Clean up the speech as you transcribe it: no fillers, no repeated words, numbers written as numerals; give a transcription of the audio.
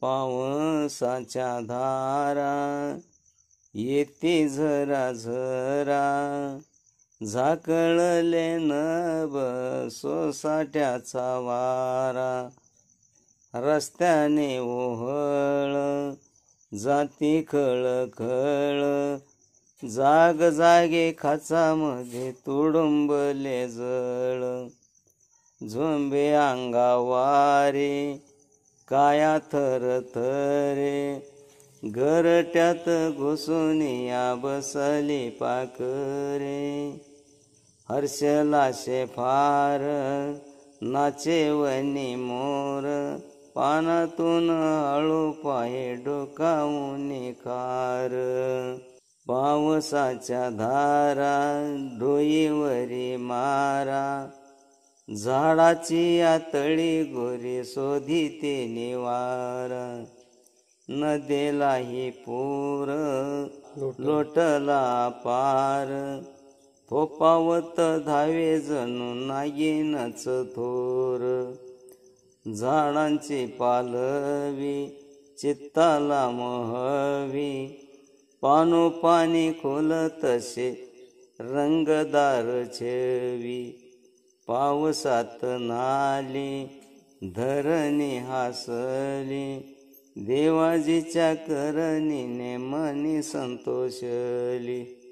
पावसाच्या धारा येते झरा झरा, झाकळले नभ सोसाट्याचा वारा. रस्त्याने ओहळ जाती खळखळ, जाग जागे खाचामध्ये तुडुंबले जळ. झोंबे अंगावारे काया थरथरे, घरट्यात घुसून या बसली पाखरे. हर्षलाशे फार नाचे वनी मोर, पानातून हळू पाय डोकावून खार. पावसाच्या धारा डोईवरी मारा, झाडाची आतळी गोरी शोधिते निवारा. नदीलाही पूर लोटला पार, फोपावत धावे जणू नागिनच थोर. झाडांची पालवी चित्ताला मोहवी, पानोपानी खोल तसे रंगदार छेवी. पावसात नाली धरणी हासली, देवाजीच्या करणीने मनी संतोषली.